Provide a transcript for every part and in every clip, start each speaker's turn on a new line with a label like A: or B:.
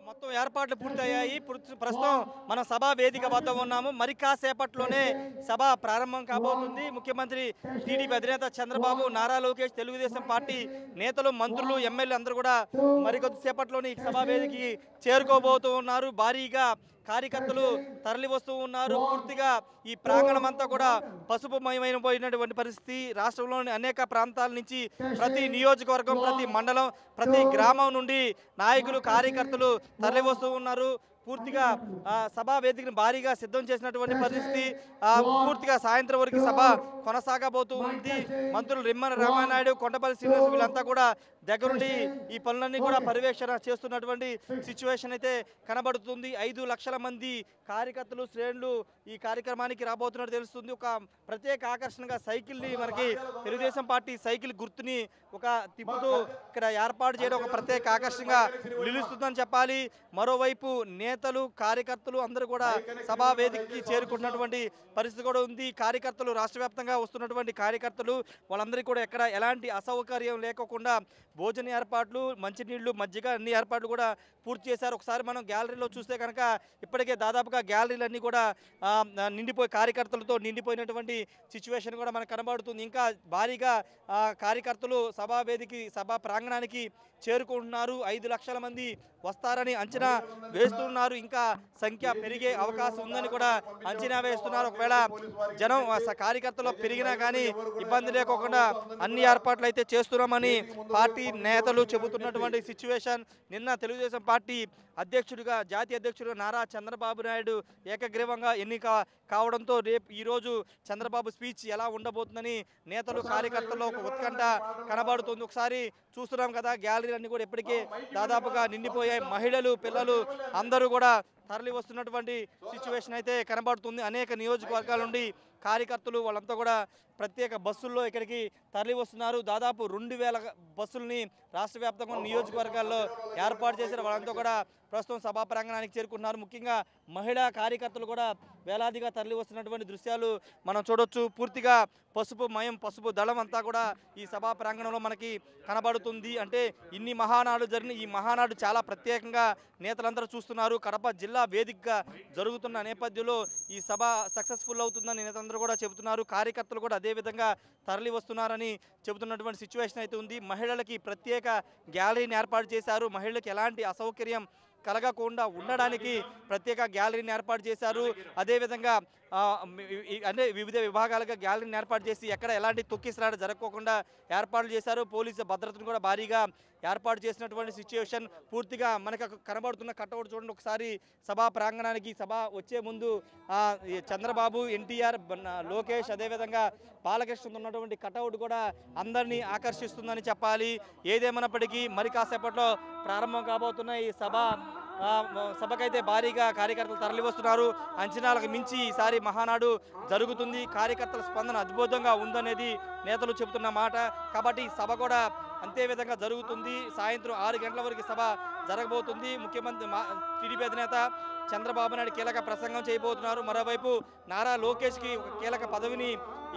A: మొత్తం ఏర్పాట్లు పూర్తయ్యాయి. ప్రస్తుతం మనం సభా వేదిక వద్ద ఉన్నాము. మరి కాసేపట్లోనే సభ ప్రారంభం కాబోతుంది. ముఖ్యమంత్రి టీడీపీ అధినేత చంద్రబాబు, నారా లోకేష్, తెలుగుదేశం పార్టీ నేతలు, మంత్రులు, ఎమ్మెల్యేలు అందరూ కూడా మరికొద్దిసేపట్లోనే ఈ సభా వేదికకి చేరుకోబోతూ ఉన్నారు. భారీగా కార్యకర్తలు తరలి వస్తూ ఉన్నారు. పూర్తిగా ఈ ప్రాంగణం అంతా కూడా పసుపుమయమైపోయినటువంటి పరిస్థితి. రాష్ట్రంలోని అనేక ప్రాంతాల నుంచి ప్రతి నియోజకవర్గం, ప్రతి మండలం, ప్రతి గ్రామం నుండి నాయకులు, కార్యకర్తలు తరలి వస్తూ ఉన్నారు. పూర్తిగా సభా వేదికను భారీగా సిద్ధం చేసినటువంటి పరిస్థితి. పూర్తిగా సాయంత్రం వరకు సభ కొనసాగబోతూ ఉంది. మంత్రులు రిమ్మన రామానాయుడు, కొండపల్లి శ్రీనివాస్ వీళ్ళంతా కూడా దగ్గరుండి ఈ పనులన్నీ కూడా పర్యవేక్షణ చేస్తున్నటువంటి సిచ్యువేషన్ అయితే కనబడుతుంది. 5 లక్షల మంది కార్యకర్తలు, శ్రేణులు ఈ కార్యక్రమానికి రాబోతున్నట్టు తెలుస్తుంది. ఒక ప్రత్యేక ఆకర్షణగా సైకిల్ని మనకి తెలుగుదేశం పార్టీ సైకిల్ గుర్తుని ఒక తిప్పుతూ ఇక్కడ ఏర్పాటు చేయడం ఒక ప్రత్యేక ఆకర్షణగా నిలుస్తుందని చెప్పాలి. మరోవైపు నేతలు, కార్యకర్తలు అందరూ కూడా సభా వేదికకి చేరుకున్నటువంటి పరిస్థితి కూడా ఉంది. కార్యకర్తలు, రాష్ట్ర వ్యాప్తంగా వస్తున్నటువంటి కార్యకర్తలు వాళ్ళందరికీ కూడా ఎక్కడ ఎలాంటి అసౌకర్యం లేకోకుండా భోజన ఏర్పాట్లు, మంచినీళ్లు, మజ్జిగ అన్ని ఏర్పాట్లు కూడా పూర్తి చేశారు. ఒకసారి మనం గ్యాలరీలో చూస్తే కనుక ఇప్పటికే దాదాపుగా గ్యాలరీలన్నీ కూడా కార్యకర్తలతో నిండిపోయినటువంటి సిచ్యువేషన్ కూడా మనకు కనబడుతుంది. ఇంకా భారీగా కార్యకర్తలు సభా ప్రాంగణానికి చేరుకుంటున్నారు. 5 లక్షల మంది వస్తారని అంచనా వేస్తున్నారు. ఇంకా సంఖ్య పెరిగే అవకాశం ఉందని కూడా అంచనా వేస్తున్నారు. ఒకవేళ జనం కార్యకర్తలు పెరిగినా కానీ ఇబ్బంది లేకోకుండా అన్ని ఏర్పాట్లు అయితే చేస్తున్నామని పార్టీ నేతలు చెబుతున్నటువంటి సిచ్యువేషన్. నిన్న తెలుగుదేశం పార్టీ జాతీయ అధ్యక్షుడిగా నారా చంద్రబాబు నాయుడు ఏకగ్రీవంగా ఎన్నిక కావడంతో ఈరోజు చంద్రబాబు స్పీచ్ ఎలా ఉండబోతుందని నేతలు, కార్యకర్తల్లో ఒక ఉత్కంఠ కనబడుతుంది. ఒకసారి చూస్తున్నాం కదా, గ్యాలరీలన్నీ కూడా ఇప్పటికే దాదాపుగా నిండిపోయాయి. మహిళలు, పిల్లలు అందరూ కూడా తరలి వస్తున్నటువంటి సిచ్యువేషన్ అయితే కనబడుతుంది. అనేక నియోజకవర్గాల నుండి కార్యకర్తలు వాళ్ళంతా కూడా ప్రత్యేక బస్సుల్లో ఇక్కడికి తరలి వస్తున్నారు. దాదాపు 2000 బస్సుల్ని రాష్ట్ర వ్యాప్తంగా నియోజకవర్గాల్లో ఏర్పాటు చేశారు. వాళ్ళంతా కూడా ప్రస్తుతం సభా ప్రాంగణానికి చేరుకుంటున్నారు. ముఖ్యంగా మహిళా కార్యకర్తలు కూడా వేలాదిగా తరలి వస్తున్నటువంటి దృశ్యాలు మనం చూడొచ్చు. పూర్తిగా పసుపు దళం అంతా కూడా ఈ సభా ప్రాంగణంలో మనకి కనబడుతుంది. అంటే ఇన్ని మహానాడు జరిగిన ఈ మహానాడు చాలా ప్రత్యేకంగా నేతలందరూ చూస్తున్నారు. కడప జిల్లా వేదికగా జరుగుతున్న నేపథ్యంలో ఈ సభ సక్సెస్ఫుల్ అవుతుందని నేతలందరూ కూడా చెబుతున్నారు. కార్యకర్తలు కూడా అదేవిధంగా తరలి వస్తున్నారని చెబుతున్నటువంటి సిచ్యువేషన్ అయితే ఉంది. మహిళలకి ప్రత్యేక గ్యాలరీని ఏర్పాటు చేశారు. మహిళలకు ఎలాంటి అసౌకర్యం కలగకుండా ఉండడానికి ప్రత్యేక గ్యాలరీని ఏర్పాటు చేశారు. అదేవిధంగా అంటే వివిధ విభాగాలుగా గ్యాలరీని ఏర్పాటు చేసి ఎక్కడ ఎలాంటి తొక్కిసలాట జరగకుండా ఏర్పాట్లు చేశారు. పోలీసు భద్రతను కూడా భారీగా ఏర్పాటు చేసినటువంటి సిచ్యువేషన్. పూర్తిగా మనకు కనబడుతున్న కటౌట్ చూడండి ఒకసారి. సభా ప్రాంగణానికి సభ వచ్చే ముందు చంద్రబాబు, ఎన్టీఆర్, లోకేష్, అదేవిధంగా బాలకృష్ణ ఉన్నటువంటి కటౌట్ కూడా అందరినీ ఆకర్షిస్తుందని చెప్పాలి. ఏదేమైనప్పటికీ మరి కాసేపట్లో ప్రారంభం కాబోతున్న ఈ సభకైతే భారీగా కార్యకర్తలు తరలి వస్తున్నారు. అంచనాలకు మించి ఈసారి మహానాడు జరుగుతుంది. కార్యకర్తల స్పందన అద్భుతంగా ఉందనేది నేతలు చెబుతున్న మాట. కాబట్టి సభ కూడా అంతే విధంగా జరుగుతుంది. సాయంత్రం 6 గంటల వరకు సభ జరగబోతుంది. ముఖ్యమంత్రి టీడీపీ అధినేత చంద్రబాబు నాయుడు కీలక ప్రసంగం చేయబోతున్నారు. మరోవైపు నారా లోకేష్కి ఒక కీలక పదవిని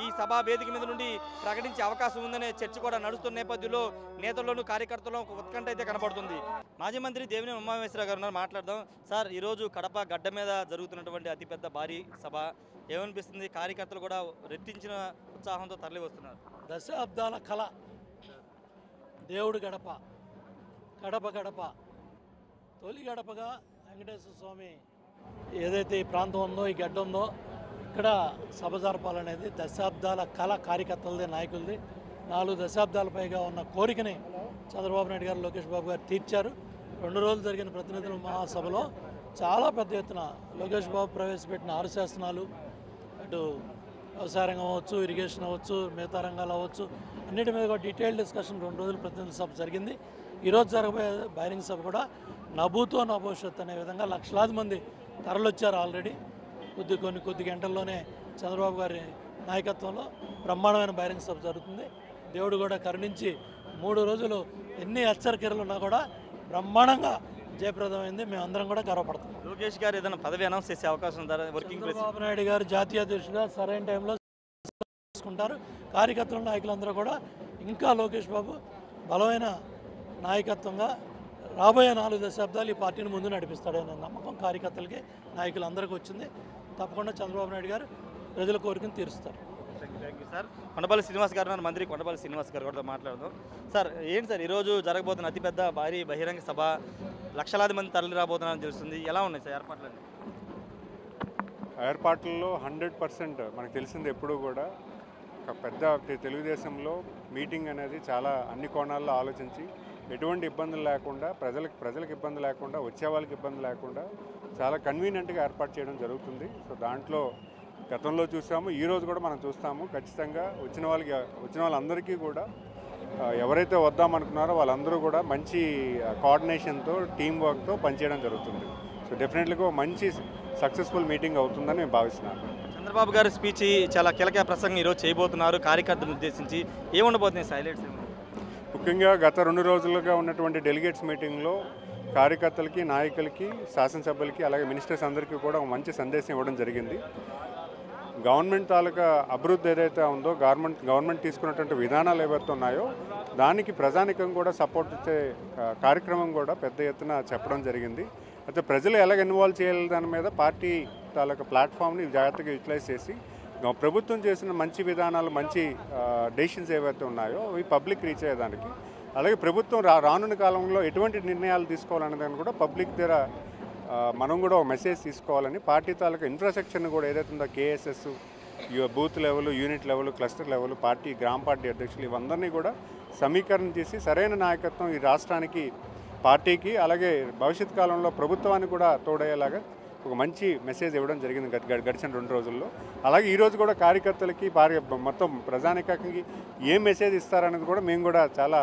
A: ఈ సభా వేదిక మీద నుండి ప్రకటించే అవకాశం ఉందనే చర్చ కూడా నడుస్తున్న నేపథ్యంలో నేతల్లోనూ కార్యకర్తల్లో ఒక ఉత్కంఠ అయితే కనబడుతుంది. మాజీ మంత్రి దేవినేని ఉమామహేశ్వరరావు గారు మాట్లాడదాం. సార్, ఈరోజు కడప గడ్డ మీద జరుగుతున్నటువంటి అతిపెద్ద భారీ సభ ఏమనిపిస్తుంది? కార్యకర్తలు కూడా రెట్టించిన ఉత్సాహంతో తరలి వస్తున్నారు.
B: దశాబ్దాల కళ దేవుడు గడప, కడప గడప, తొలి గడపగా వెంకటేశ్వర స్వామి ఏదైతే ఈ ప్రాంతం ఉందో, ఈ గడ్డ ఉందో, ఇక్కడ సభ జరపాలనేది దశాబ్దాల కళ కార్యకర్తలది, నాయకులది. 4 దశాబ్దాల పైగా ఉన్న కోరికని చంద్రబాబు నాయుడు గారు, లోకేష్ బాబు గారు తీర్చారు. 2 రోజులు జరిగిన ప్రతినిధుల మహాసభలో చాలా పెద్ద ఎత్తున లోకేష్ బాబు ప్రవేశపెట్టిన 6 శాసనాలు, అటు వ్యవసాయ రంగం అవ్వచ్చు, ఇరిగేషన్ అవ్వచ్చు, మిగతా రంగాలు అవ్వచ్చు, అన్నిటి మీద కూడా డీటెయిల్ డిస్కషన్ 2 రోజులు ప్రతినిధుల సభ జరిగింది. ఈరోజు జరగబోయే బహిరంగ సభ కూడా నభూతో నా భవిష్యత్తు అనే విధంగా లక్షలాది మంది తరలొచ్చారు. ఆల్రెడీ కొద్ది గంటల్లోనే చంద్రబాబు గారి నాయకత్వంలో బ్రహ్మాండమైన బహిరంగ సభ జరుగుతుంది. దేవుడు కూడా కరుణించి 3 రోజులు ఎన్ని హెచ్చరికలు ఉన్నా కూడా బ్రహ్మాండంగా జయప్రదమైంది. మేమందరం కూడా గర్వపడతాం.
A: లోకేష్ గారు ఏదైనా పదవి అనౌన్స్ చేసే అవకాశం ఉందా?
B: చంద్రబాబు నాయుడు గారు జాతీయ అధ్యక్షుడిగా సరైన టైంలో తీసుకుంటారు. కార్యకర్తల నాయకులందరూ కూడా ఇంకా లోకేష్ బాబు బలమైన నాయకత్వంగా రాబోయే 4 దశాబ్దాలు ఈ పార్టీని ముందు నడిపిస్తాడనే నమ్మకం కార్యకర్తలకి నాయకులందరికీ వచ్చింది. తప్పకుండా చంద్రబాబు నాయుడు గారు ప్రజల కోరికను తీరుస్తారు.
A: Thank you sir. Kondapalli Srinivas గారు ఉన్నారు, మంత్రి కొండపల్లి శ్రీనివాస్ గారు కూడా మాట్లాడదాం. సార్ ఏంటి సార్ ఈరోజు జరగబోతున్న అతిపెద్ద భారీ బహిరంగ సభ, లక్షలాది మంది తరలి రాబోతున్నారని తెలుస్తుంది, ఎలా ఉన్నాయి సార్ ఏర్పాట్లు?
C: ఏర్పాట్లలో 100% మనకు తెలిసింది ఎప్పుడూ కూడా ఒక పెద్ద తెలుగుదేశంలో మీటింగ్ అనేది చాలా అన్ని కోణాల్లో ఆలోచించి ఎటువంటి ఇబ్బందులు లేకుండా ప్రజలకు ఇబ్బంది లేకుండా వచ్చే వాళ్ళకి ఇబ్బంది లేకుండా చాలా కన్వీనియంట్గా ఏర్పాటు చేయడం జరుగుతుంది. సో దాంట్లో గతంలో చూసాము, ఈరోజు కూడా మనం చూస్తాము. ఖచ్చితంగా వచ్చిన వాళ్ళందరికీ కూడా ఎవరైతే వద్దామనుకున్నారో వాళ్ళందరూ కూడా మంచి కోఆర్డినేషన్తో టీం వర్క్తో పనిచేయడం జరుగుతుంది. సో డెఫినెట్లీగా మంచి సక్సెస్ఫుల్ మీటింగ్ అవుతుందని నేను భావిస్తున్నాను.
A: చంద్రబాబు గారి స్పీచ్ చాలా కీలక ప్రసంగం ఈరోజు చేయబోతున్నారు కార్యకర్తలను ఉద్దేశించి, ఏముండబోతున్నాయి హైలైట్స్?
C: ముఖ్యంగా గత 2 రోజులుగా ఉన్నటువంటి డెలిగేట్స్ మీటింగ్లో కార్యకర్తలకి, నాయకులకి, శాసనసభ్యులకి, అలాగే మినిస్టర్స్ అందరికీ కూడా ఒక మంచి సందేశం ఇవ్వడం జరిగింది. గవర్నమెంట్ తాలూకా అభివృద్ధి ఏదైతే ఉందో, గవర్నమెంట్ తీసుకున్నటువంటి విధానాలు ఏవైతే ఉన్నాయో దానికి ప్రజానికం కూడా సపోర్ట్ ఇచ్చే కార్యక్రమం కూడా పెద్ద ఎత్తున చెప్పడం జరిగింది. అయితే ప్రజలు ఎలాగ ఇన్వాల్వ్ చేయాలి దాని మీద పార్టీ తాలూకా ప్లాట్ఫామ్ని జాగ్రత్తగా యూటిలైజ్ చేసి ప్రభుత్వం చేసిన మంచి విధానాలు, మంచి డెసిషన్స్ ఏవైతే ఉన్నాయో అవి పబ్లిక్ రీచ్ అయ్యేదానికి, అలాగే ప్రభుత్వం రానున్న కాలంలో ఎటువంటి నిర్ణయాలు తీసుకోవాలనే దాన్ని కూడా పబ్లిక్ దగ్గర మనం కూడా ఒక మెసేజ్ తీసుకోవాలని పార్టీ తాలూకా ఇన్ఫ్రాస్ట్రక్చర్ని కూడా ఏదైతే ఉందో KSS, booth level, unit level, cluster level, గ్రామ పార్టీ అధ్యక్షులు ఇవందరినీ కూడా సమీకరణ చేసి సరైన నాయకత్వం ఈ రాష్ట్రానికి, పార్టీకి, అలాగే భవిష్యత్ కాలంలో ప్రభుత్వానికి కూడా తోడయ్యేలాగా ఒక మంచి మెసేజ్ ఇవ్వడం జరిగింది గడిచిన 2 రోజుల్లో. అలాగే ఈరోజు కూడా కార్యకర్తలకి మొత్తం ప్రజానికానికి ఏం మెసేజ్ ఇస్తారనేది కూడా మేము కూడా చాలా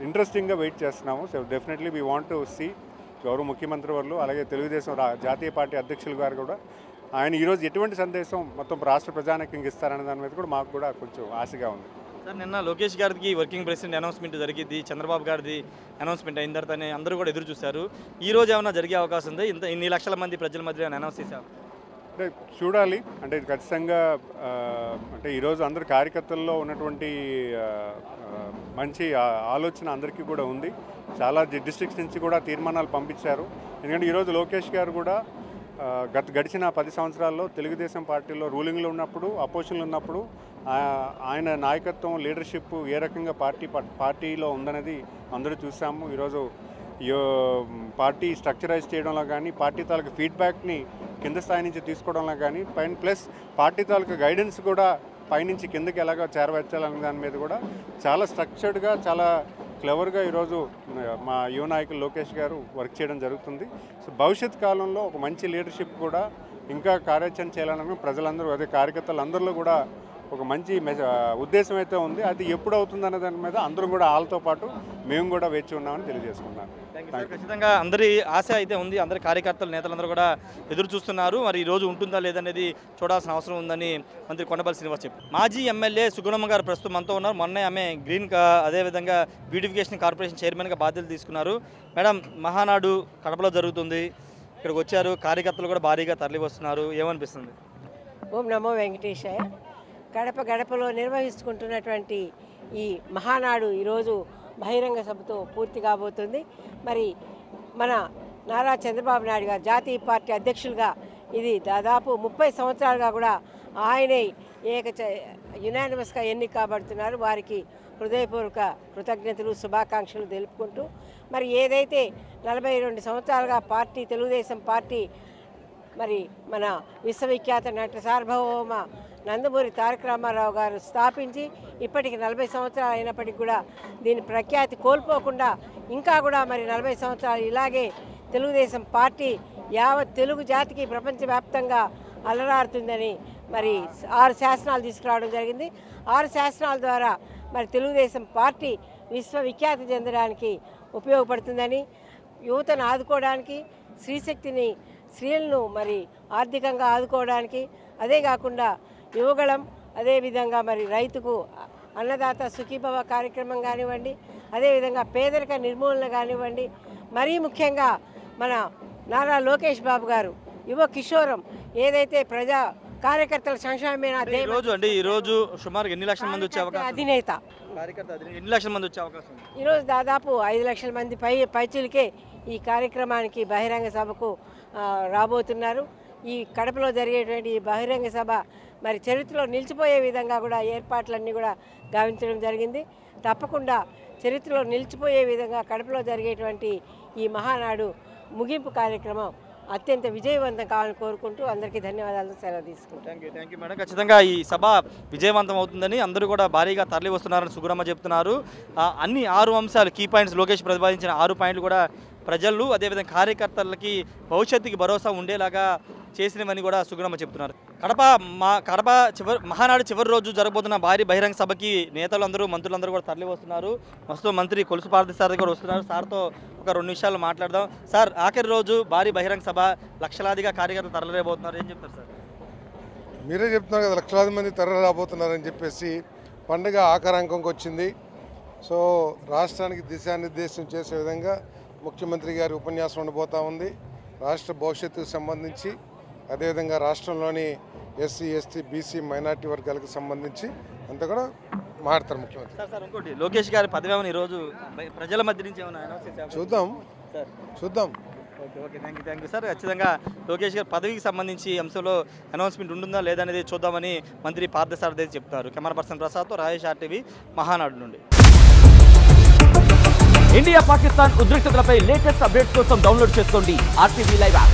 C: ఇంట్రెస్టింగ్గా వెయిట్ చేస్తున్నాము. So definitely we want to see గౌరవ ముఖ్యమంత్రి వాళ్ళు, అలాగే తెలుగుదేశం జాతీయ పార్టీ అధ్యక్షులు గారు కూడా ఆయన ఈరోజు ఎటువంటి సందేశం మొత్తం రాష్ట్ర ప్రజానికంగా ఇస్తారనే దాని మీద కూడా మాకు కూడా కొంచెం ఆశగా ఉంది.
A: సార్ నిన్న లోకేష్ గారికి వర్కింగ్ ప్రెసిడెంట్ అనౌన్స్మెంట్ జరిగింది, చంద్రబాబు గారిది అనౌన్స్మెంట్ అయిన తర్వాత అందరూ కూడా ఎదురు చూశారు. ఈ రోజు ఏమైనా జరిగే అవకాశం ఉంది? ఇన్ని లక్షల మంది ప్రజల మధ్య అనౌన్స్ చేశారు
C: అంటే చూడాలి. అంటే ఇది ఖచ్చితంగా అంటే ఈరోజు అందరు కార్యకర్తల్లో ఉన్నటువంటి మంచి ఆలోచన అందరికీ కూడా ఉంది. చాలా డిస్ట్రిక్ట్స్ నుంచి కూడా తీర్మానాలు పంపించారు. ఎందుకంటే ఈరోజు లోకేష్ గారు కూడా గడిచిన 10 సంవత్సరాల్లో తెలుగుదేశం పార్టీలో రూలింగ్లో ఉన్నప్పుడు, అపోజిషన్లో ఉన్నప్పుడు ఆయన నాయకత్వం, లీడర్షిప్ ఏ రకంగా పార్టీలో ఉందనేది అందరూ చూసాము. ఈరోజు పార్టీ స్ట్రక్చరైజ్ చేయడంలో కానీ, పార్టీ తాలూకు ఫీడ్బ్యాక్ని కింద స్థాయి నుంచి తీసుకోవడంలో కానీ, ప్లస్ పార్టీ తాలూకు గైడెన్స్ కూడా పైనుంచి కిందకి ఎలాగో చేరవేర్చాలనే దాని మీద కూడా చాలా స్ట్రక్చర్డ్గా, చాలా క్లెవర్గా ఈరోజు మా యువ నాయకులు లోకేష్ గారు వర్క్ చేయడం జరుగుతుంది. సో భవిష్యత్ కాలంలో ఒక మంచి లీడర్షిప్ కూడా ఇంకా కార్యాచరణ చేయాలని ప్రజలందరూ, అదే కార్యకర్తలందరిలో కూడా ఒక మంచి ఉద్దేశం అయితే ఉంది. అది ఎప్పుడు అవుతుందనే దాని మీద అందరం కూడా వాళ్ళతో పాటు మేము కూడా వేచి ఉన్నామని తెలియజేసుకున్నాను.
A: ఖచ్చితంగా అందరి ఆశ అయితే ఉంది, అందరి కార్యకర్తలు, నేతలందరూ కూడా ఎదురు చూస్తున్నారు. మరి ఈ రోజు ఉంటుందా లేదనేది చూడాల్సిన అవసరం ఉందని మంత్రి కొండపల్లి శ్రీనివాస్ చెప్పారు. మాజీ ఎమ్మెల్యే సుగుణమ్మ గారు ప్రస్తుతం మనతో ఉన్నారు. మొన్నే ఆమె అదేవిధంగా బ్యూటిఫికేషన్ కార్పొరేషన్ చైర్మన్గా బాధ్యతలు తీసుకున్నారు. మేడం, మహానాడు కడపలో జరుగుతుంది, ఇక్కడికి వచ్చారు, కార్యకర్తలు కూడా భారీగా తరలి వస్తున్నారు, ఏమనిపిస్తుంది?
D: ఓం నమో వెంకటేశాయ. గడపలో నిర్వహించుకుంటున్నటువంటి ఈ మహానాడు ఈరోజు బహిరంగ సభతో పూర్తి కాబోతుంది. మరి మన నారా చంద్రబాబు నాయుడు గారు జాతీయ పార్టీ అధ్యక్షులుగా ఇది దాదాపు 30 సంవత్సరాలుగా కూడా ఆయనే యునానిమస్గా ఎన్నిక కాబడుతున్నారు. వారికి హృదయపూర్వక కృతజ్ఞతలు, శుభాకాంక్షలు తెలుపుకుంటూ, మరి ఏదైతే 42 సంవత్సరాలుగా తెలుగుదేశం పార్టీ మరి మన విశ్వవిఖ్యాత నట సార్వభౌమ నందమూరి తారక రామారావు గారు స్థాపించి ఇప్పటికి 40 సంవత్సరాలు అయినప్పటికీ కూడా దీని ప్రఖ్యాతి కోల్పోకుండా ఇంకా కూడా మరి 40 సంవత్సరాలు ఇలాగే తెలుగుదేశం పార్టీ యావత్ తెలుగు జాతికి ప్రపంచవ్యాప్తంగా అలరారుతుందని మరి 6 శాసనాలు తీసుకురావడం జరిగింది. 6 శాసనాల ద్వారా మరి తెలుగుదేశం పార్టీ విశ్వవిఖ్యాతి చెందడానికి ఉపయోగపడుతుందని, యువతను ఆదుకోవడానికి, స్త్రీలను మరి ఆర్థికంగా ఆదుకోవడానికి, అదే కాకుండా యువగళం, అదేవిధంగా మరి రైతుకు అన్నదాత సుఖీభవ కార్యక్రమం కానివ్వండి, అదేవిధంగా పేదరిక నిర్మూలన కానివ్వండి, మరీ ముఖ్యంగా మన నారా లోకేష్ బాబు గారు యువ కిషోరం ఏదైతే ప్రజా కార్యకర్తల సంక్షేమమే నా ధ్యేయం.
A: ఈ రోజు సుమారు ఎన్ని లక్షల మంది వచ్చే అవకాశం
D: అధినేత
A: ఎన్ని లక్షల మంది వచ్చే అవకాశం ఉంది?
D: ఈరోజు దాదాపు 5 లక్షల మంది పైచిలకే ఈ కార్యక్రమానికి బహిరంగ సభకు రాబోతున్నారు. ఈ కడపలో జరిగేటువంటి ఈ బహిరంగ సభ మరి చరిత్రలో నిలిచిపోయే విధంగా కూడా ఏర్పాట్లన్నీ కూడా గావించడం జరిగింది. తప్పకుండా చరిత్రలో నిలిచిపోయే విధంగా కడపలో జరిగేటువంటి ఈ మహానాడు ముగింపు కార్యక్రమం అత్యంత విజయవంతం కావాలని కోరుకుంటూ అందరికీ ధన్యవాదాలు సెలవు తీసుకుంటాం.
A: Thank you madam. ఖచ్చితంగా ఈ సభ విజయవంతం అవుతుందని అందరూ కూడా భారీగా తరలి వస్తున్నారని సుగుణమ్మ చెప్తున్నారు. అన్ని 6 అంశాలు కీ పాయింట్స్ లోకేష్ ప్రతిపాదించిన 6 పాయింట్లు కూడా ప్రజలు అదేవిధంగా కార్యకర్తలకి భవిష్యత్తుకి భరోసా ఉండేలాగా చేసినవని కూడా సుగుణమ్మ చెప్తున్నారు. కడప మహానాడు చివరి రోజు జరగబోతున్న భారీ బహిరంగ సభకి నేతలందరూ మంత్రులందరూ కూడా తరలి వస్తున్నారు. ప్రస్తుతం మంత్రి కొలుసు పార్థి సార్ కూడా వస్తున్నారు. సార్తో ఒక 2 నిమిషాలు మాట్లాడదాం. సార్, ఆఖరి రోజు భారీ బహిరంగ సభ లక్షలాదిగా కార్యకర్తలు తరలిపోతున్నారు, ఏం చెప్తారు సార్?
E: మీరే చెప్తున్నారు కదా, లక్షలాది మంది తరలి రాబోతున్నారని చెప్పేసి. పండుగ ఆఖరాంకంకి వచ్చింది. సో రాష్ట్రానికి దిశానిర్దేశం చేసే విధంగా ముఖ్యమంత్రి గారి ఉపన్యాసం ఉండబోతూ ఉంది. రాష్ట్ర భవిష్యత్తుకు సంబంధించి అదేవిధంగా రాష్ట్రంలోని ఎస్సీ, ఎస్టీ, బీసీ, మైనార్టీ వర్గాలకు సంబంధించి అంతా కూడా మాట్లాడతారు ముఖ్యమంత్రి.
A: సార్ ఇంకోటి, లోకేష్ గారి పదవిని ఈరోజు ప్రజల మధ్య నుంచి ఏమైనా
E: చూద్దాం.
A: Okay, thank you sir. ఖచ్చితంగా లోకేష్ గారి పదవికి సంబంధించి అంశంలో అనౌన్స్మెంట్ ఉంటుందా లేదా అనేది చూద్దామని మంత్రి పార్థసారథి చెప్తున్నారు. కెమెరా పర్సన్ ప్రసాద్తో రాజేష్, RTV, మహానాడు నుండి.
F: ఇండియా పాకిస్తాన్ ఉద్రిక్తతలపై లేటెస్ట్ అప్డేట్స్ కోసం డౌన్లోడ్ చేసుకోండి RTV లైవ్ యాప్.